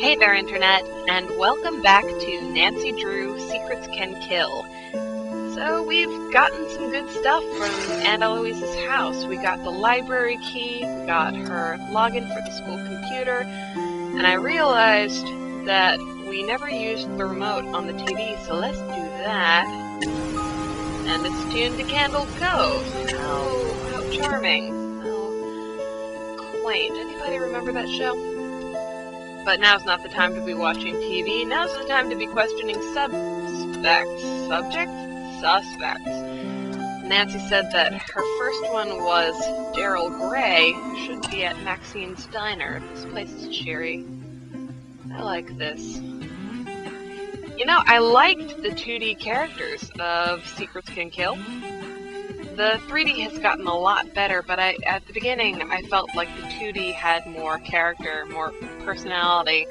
Hey there, Internet, and welcome back to Nancy Drew Secrets Can Kill. So, we've gotten some good stuff from Aunt Eloise's house. We got the library key, we got her login for the school computer, and I realized that we never used the remote on the TV, so let's do that. And it's tuned to Candle Cove. How charming. How quaint. Anybody remember that show? But now's not the time to be watching TV. Now's the time to be questioning suspects. Nancy said that her first one was Darrell Gray. Should be at Maxine's Diner. This place is cheery. I like this. You know, I liked the 2D characters of Secrets Can Kill. The 3D has gotten a lot better, but at the beginning I felt like the 2D had more character, more personality,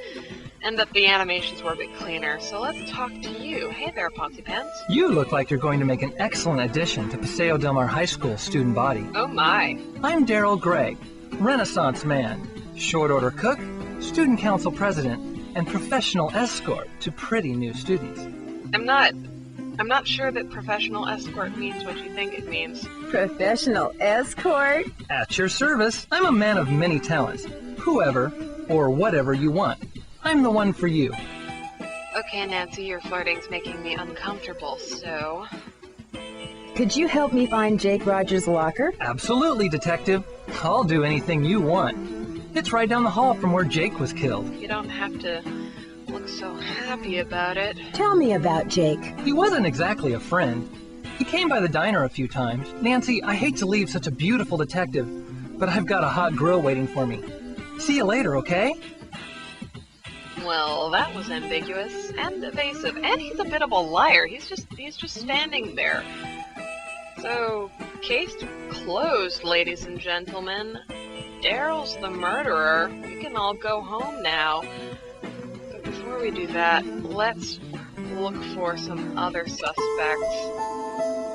and that the animations were a bit cleaner. So let's talk to you. Hey there, Poncy Pants. You look like you're going to make an excellent addition to Paseo Del Mar High School student body. Oh my. I'm Darrell Gray, Renaissance man, short order cook, student council president, and professional escort to pretty new students. I'm not sure that professional escort means what you think it means. Professional escort? At your service. I'm a man of many talents. Whoever or whatever you want. I'm the one for you. Okay, Nancy, your flirting's making me uncomfortable, so... Could you help me find Jake Rogers' locker? Absolutely, detective. I'll do anything you want. It's right down the hall from where Jake was killed. You don't have to look so happy about it. Tell me about Jake. He wasn't exactly a friend. He came by the diner a few times. Nancy, I hate to leave such a beautiful detective, but I've got a hot grill waiting for me. See you later, okay? Well, that was ambiguous and evasive, and he's a bit of a liar. He's just standing there. So, case closed, ladies and gentlemen. Darrell's the murderer. We can all go home now. But before we do that, let's look for some other suspects.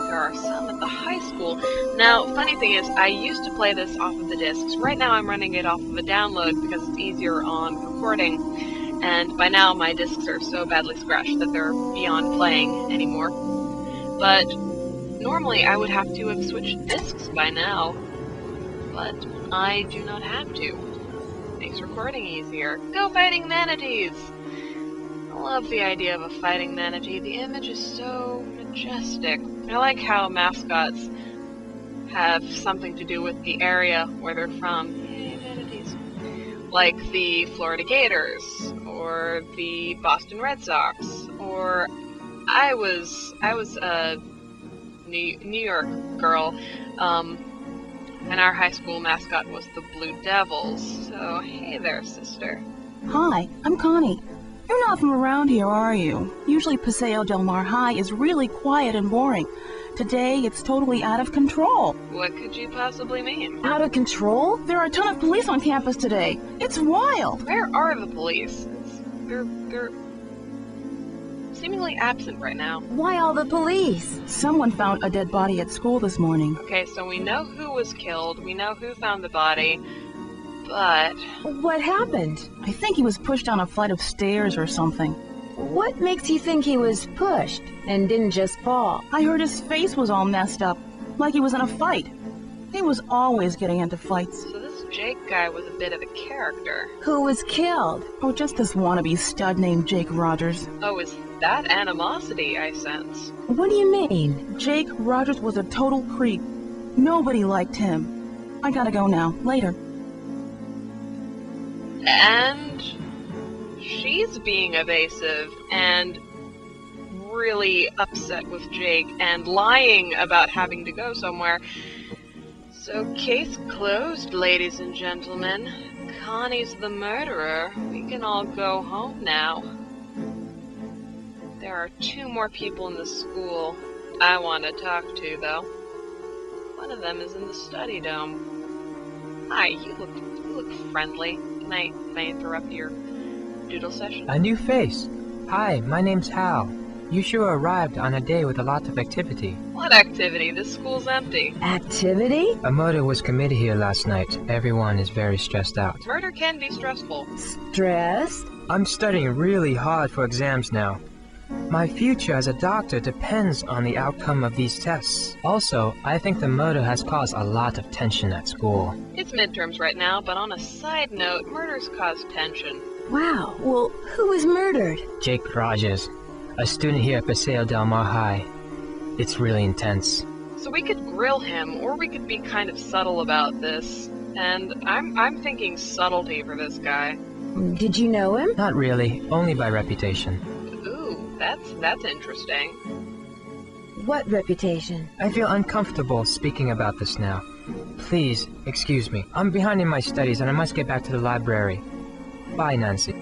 There are some at the high school. Now, funny thing is, I used to play this off of the discs. Right now I'm running it off of a download because it's easier on recording. And by now my discs are so badly scratched that they're beyond playing anymore. But normally I would have to have switched discs by now. But I do not have to. Makes recording easier. Go fighting manatees! I love the idea of a fighting manatee. The image is so majestic. I like how mascots have something to do with the area where they're from. Yay, manatees. Like the Florida Gators, or the Boston Red Sox, or I was a New York girl, and our high school mascot was the Blue Devils. So, hey there, sister. Hi, I'm Connie. You're not from around here, are you? Usually Paseo Del Mar High is really quiet and boring. Today, it's totally out of control. What could you possibly mean? Out of control? There are a ton of police on campus today. It's wild. Where are the police? They're seemingly absent right now. Why all the police? Someone found a dead body at school this morning. Okay, so we know who was killed, we know who found the body, but... What happened? I think he was pushed down a flight of stairs or something. What makes you think he was pushed and didn't just fall? I heard his face was all messed up, like he was in a fight. He was always getting into fights. So this Jake guy was a bit of a character. Who was killed? Oh, just this wannabe stud named Jake Rogers. Oh, is that animosity I sense? What do you mean? Jake Rogers was a total creep. Nobody liked him. I gotta go now. Later. And she's being evasive and really upset with Jake and lying about having to go somewhere. So, case closed, ladies and gentlemen. Connie's the murderer. We can all go home now. There are 2 more people in the school I want to talk to, though. One of them is in the study dome. Hi, you look friendly. Can I interrupt your doodle session? A new face. Hi, my name's Hal. You sure arrived on a day with a lot of activity. What activity? This school's empty. Activity? A murder was committed here last night. Everyone is very stressed out. Murder can be stressful. Stressed? I'm studying really hard for exams now. My future as a doctor depends on the outcome of these tests. Also, I think the murder has caused a lot of tension at school. It's midterms right now, but on a side note, murders cause tension. Wow, well, who was murdered? Jake Rogers, a student here at Paseo Del Mar High. It's really intense. So we could grill him, or we could be kind of subtle about this. And I'm thinking subtlety for this guy. Did you know him? Not really, only by reputation. Ooh, that's interesting. What reputation? I feel uncomfortable speaking about this now. Please, excuse me. I'm behind in my studies and I must get back to the library. Bye, Nancy.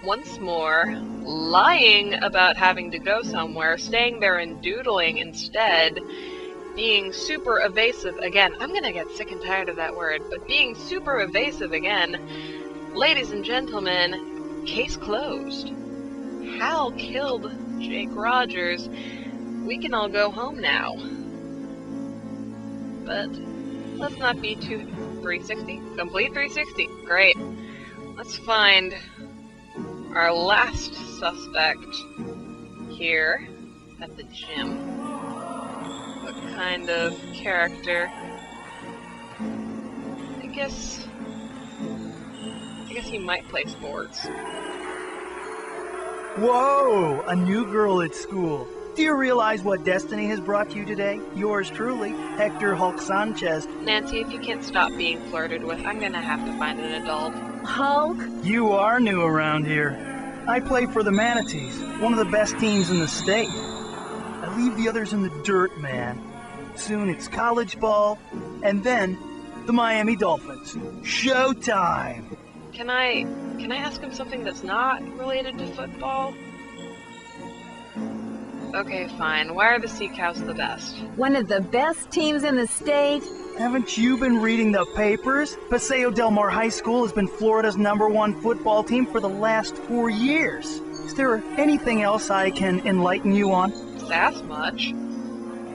Once more, lying about having to go somewhere, staying there and doodling instead, being super evasive again. I'm gonna get sick and tired of that word, but being super evasive again. Ladies and gentlemen, case closed. Hal killed Jake Rogers. We can all go home now. But let's not be too 360. Complete 360. Great. Let's find our last suspect here at the gym. What kind of character? I guess he might play sports. Whoa! A new girl at school. Do you realize what destiny has brought you today? Yours truly, Hector Hulk Sanchez. Nancy, if you can't stop being flirted with, I'm gonna have to find an adult. Hulk? You are new around here. I play for the Manatees, one of the best teams in the state. I leave the others in the dirt, man. Soon it's college ball, and then the Miami Dolphins. Showtime! Can I ask him something that's not related to football? Okay, fine. Why are the Sea Cows the best? One of the best teams in the state? Haven't you been reading the papers? Paseo Del Mar High School has been Florida's #1 football team for the last 4 years. Is there anything else I can enlighten you on? That's much.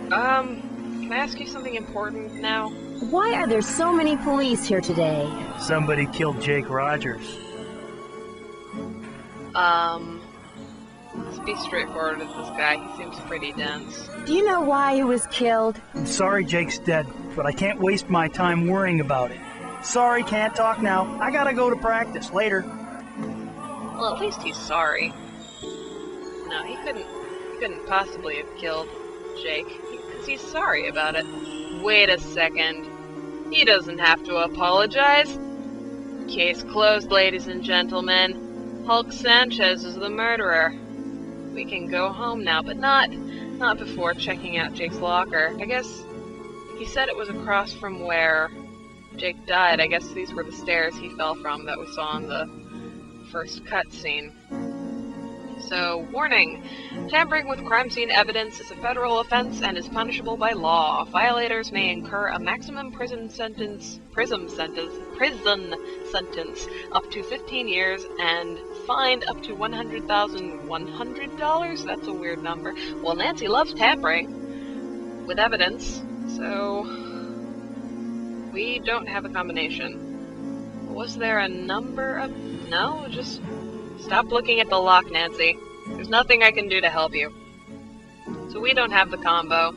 Can I ask you something important now? Why are there so many police here today? Somebody killed Jake Rogers. Let's be straightforward with this guy. He seems pretty dense. Do you know why he was killed? I'm sorry Jake's dead, but I can't waste my time worrying about it. Sorry, can't talk now. I gotta go to practice. Later. Well, at least he's sorry. No, he couldn't possibly have killed Jake, because he's sorry about it. Wait a second. He doesn't have to apologize. Case closed, ladies and gentlemen. Hulk Sanchez is the murderer. We can go home now, but not before checking out Jake's locker. I guess he said it was across from where Jake died. I guess these were the stairs he fell from that we saw in the first cutscene. So, warning. Tampering with crime scene evidence is a federal offense and is punishable by law. Violators may incur a maximum prison sentence up to 15 years and fined up to $100,100. That's a weird number. Well, Nancy loves tampering with evidence, so we don't have a combination. Was there a number of... No, just stop looking at the lock, Nancy. There's nothing I can do to help you. So we don't have the combo.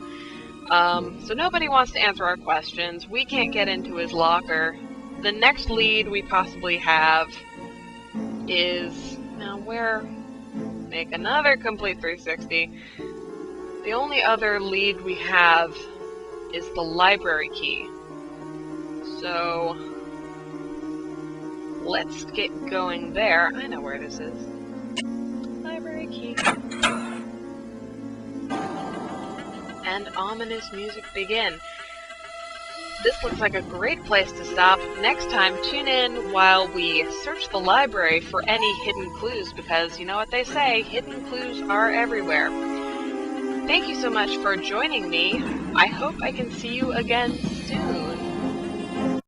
So nobody wants to answer our questions. We can't get into his locker. The next lead we possibly have is... Now where... Make another complete 360. The only other lead we have is the library key. So... let's get going there. I know where this is. Library key. And ominous music begin. This looks like a great place to stop. Next time, tune in while we search the library for any hidden clues, because you know what they say, hidden clues are everywhere. Thank you so much for joining me. I hope I can see you again soon.